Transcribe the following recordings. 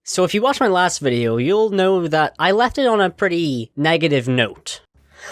So if you watched my last video, you'll know that I left it on a pretty negative note.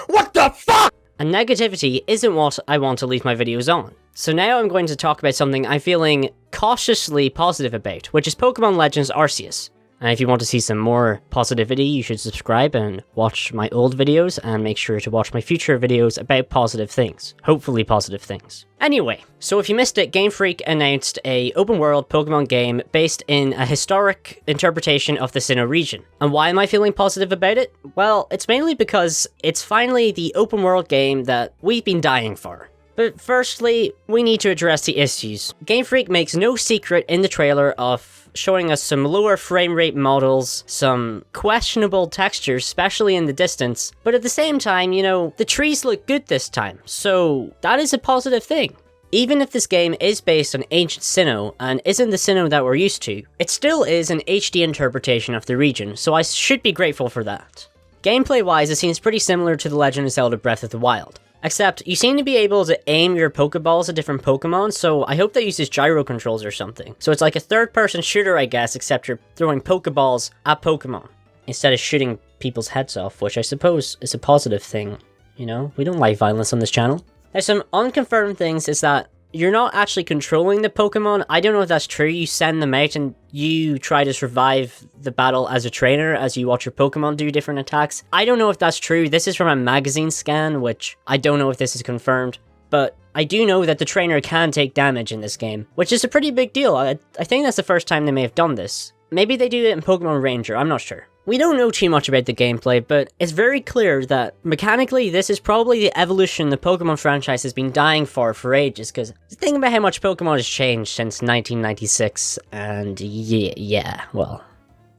What the fuck?! And negativity isn't what I want to leave my videos on. So now I'm going to talk about something I'm feeling cautiously positive about, which is Pokemon Legends Arceus. And if you want to see some more positivity, you should subscribe and watch my old videos, and make sure to watch my future videos about positive things. Hopefully positive things. Anyway, so if you missed it, Game Freak announced a open world Pokemon game based in a historic interpretation of the Sinnoh region. And why am I feeling positive about it? Well, it's mainly because it's finally the open world game that we've been dying for. But firstly, we need to address the issues. Game Freak makes no secret in the trailer of showing us some lower frame rate models, some questionable textures, especially in the distance, but at the same time, you know, the trees look good this time, so that is a positive thing. Even if this game is based on ancient Sinnoh, and isn't the Sinnoh that we're used to, it still is an HD interpretation of the region, so I should be grateful for that. Gameplay-wise, it seems pretty similar to The Legend of Zelda Breath of the Wild. Except, you seem to be able to aim your Pokeballs at different Pokemon, so I hope that uses gyro controls or something. So it's like a third-person shooter, I guess, except you're throwing Pokeballs at Pokemon, instead of shooting people's heads off, which I suppose is a positive thing. You know, we don't like violence on this channel. There's some unconfirmed things, is that you're not actually controlling the Pokemon. I don't know if that's true. You send them out and you try to survive the battle as a trainer as you watch your Pokemon do different attacks. I don't know if that's true. This is from a magazine scan, which I don't know if this is confirmed. But I do know that the trainer can take damage in this game, which is a pretty big deal. I think that's the first time they may have done this. Maybe they do it in Pokemon Ranger, I'm not sure. We don't know too much about the gameplay, but it's very clear that mechanically this is probably the evolution the Pokemon franchise has been dying for ages, because think about how much Pokemon has changed since 1996, and yeah, well,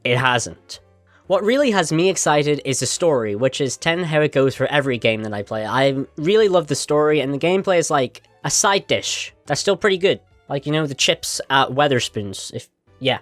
it hasn't. What really has me excited is the story, which is how it goes for every game that I play. I really love the story, and the gameplay is like a side dish that's still pretty good. Like, you know, the chips at Weatherspoons, yeah.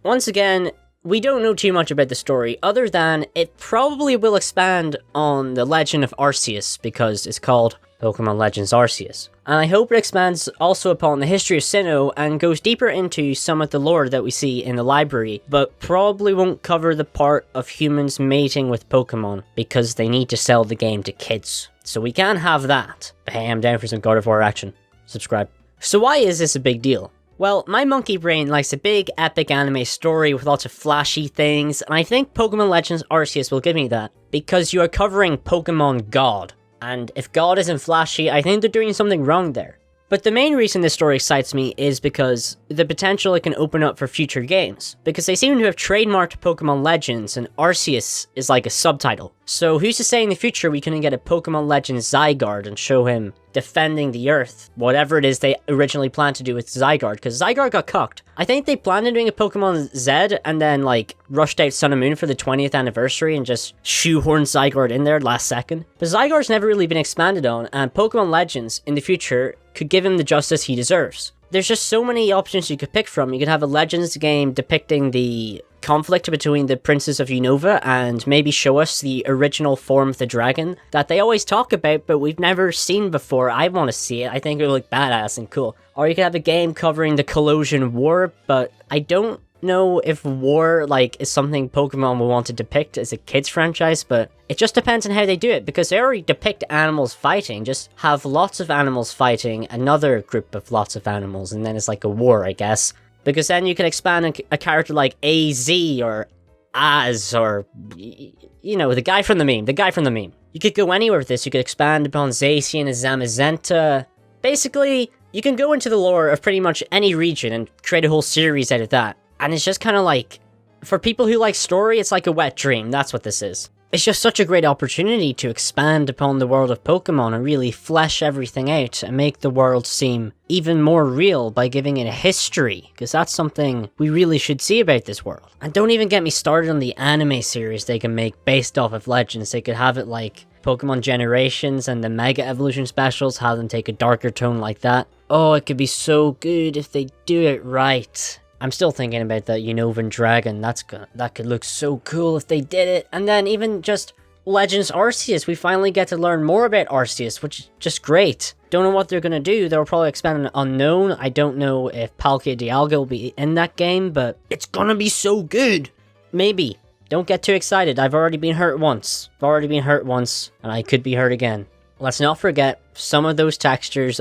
Once again, we don't know too much about the story, other than it probably will expand on the legend of Arceus, because it's called Pokemon Legends Arceus. And I hope it expands also upon the history of Sinnoh, and goes deeper into some of the lore that we see in the library, but probably won't cover the part of humans mating with Pokemon, because they need to sell the game to kids. So we can't have that. But hey, I'm down for some God of War action. Subscribe. So why is this a big deal? Well, my monkey brain likes a big, epic anime story with lots of flashy things, and I think Pokemon Legends Arceus will give me that, because you are covering Pokemon God. And if God isn't flashy, I think they're doing something wrong there. But the main reason this story excites me is because the potential it can open up for future games. Because they seem to have trademarked Pokemon Legends, and Arceus is like a subtitle. So who's to say in the future we couldn't get a Pokemon Legends Zygarde and show him defending the Earth, whatever it is they originally planned to do with Zygarde, because Zygarde got cucked. I think they planned on doing a Pokemon Z and then like rushed out Sun and Moon for the 20th anniversary and just shoehorned Zygarde in there last second. But Zygarde's never really been expanded on, and Pokemon Legends in the future could give him the justice he deserves. There's just so many options you could pick from. You could have a Legends game depicting the conflict between the Princes of Unova, and maybe show us the original form of the dragon that they always talk about but we've never seen before. I want to see it. I think it would look badass and cool. Or you could have a game covering the Colosian War, but I don't know if war is something Pokemon will want to depict as a kids franchise, but it just depends on how they do it, because they already depict animals fighting. Just have lots of animals fighting another group of lots of animals, and then it's like a war, I guess. Because then you can expand a character like AZ or Az, or, you know, the guy from the meme. You could go anywhere with this. You could expand upon Zacian and Zamazenta. Basically, you can go into the lore of pretty much any region and create a whole series out of that. And it's just kind of like, for people who like story, it's like a wet dream. That's what this is. It's just such a great opportunity to expand upon the world of Pokemon and really flesh everything out and make the world seem even more real by giving it a history, because that's something we really should see about this world. And don't even get me started on the anime series they can make based off of Legends. They could have it like Pokemon Generations and the Mega Evolution specials, have them take a darker tone like that. Oh, it could be so good if they do it right. I'm still thinking about that Unovan dragon. That could look so cool if they did it. And then even just Legends Arceus. We finally get to learn more about Arceus, which is just great. Don't know what they're gonna do. They'll probably expand on Unknown. I don't know if Palkia Dialga will be in that game, but it's gonna be so good. Maybe. Don't get too excited. I've already been hurt once. And I could be hurt again. Let's not forget some of those textures.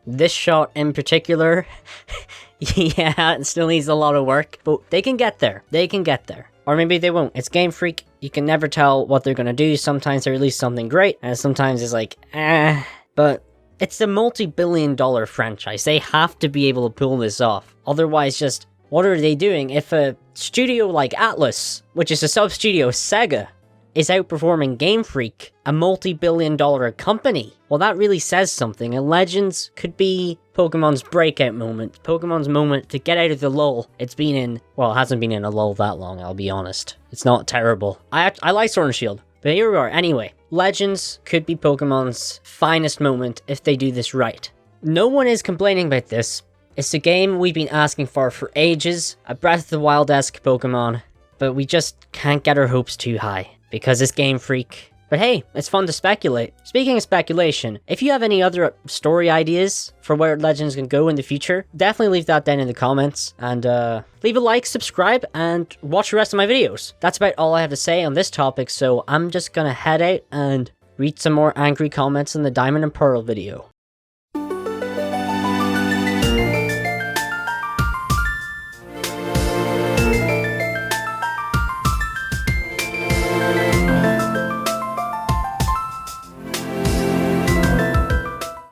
This shot in particular, yeah, it still needs a lot of work, but they can get there. Or maybe they won't. It's Game Freak. You can never tell what they're gonna do. Sometimes they release something great, and sometimes it's like, But it's a multi-billion-dollar franchise. They have to be able to pull this off. Otherwise, just, what are they doing? If a studio like Atlas, which is a sub-studio of Sega, is outperforming Game Freak, a multi-billion-dollar company, well, that really says something, and Legends could be Pokemon's breakout moment, Pokemon's moment to get out of the lull it's been in. Well, it hasn't been in a lull that long, I'll be honest. It's not terrible. I like Sword and Shield, but here we are. Anyway, Legends could be Pokemon's finest moment if they do this right. No one is complaining about this. It's a game we've been asking for ages, a Breath of the Wild-esque Pokemon, but we just can't get our hopes too high, because it's Game Freak. But hey, it's fun to speculate. Speaking of speculation, if you have any other story ideas for where Legends can go in the future, definitely leave that down in the comments, and leave a like, subscribe, and watch the rest of my videos. That's about all I have to say on this topic, so I'm just gonna head out and read some more angry comments in the Diamond and Pearl video.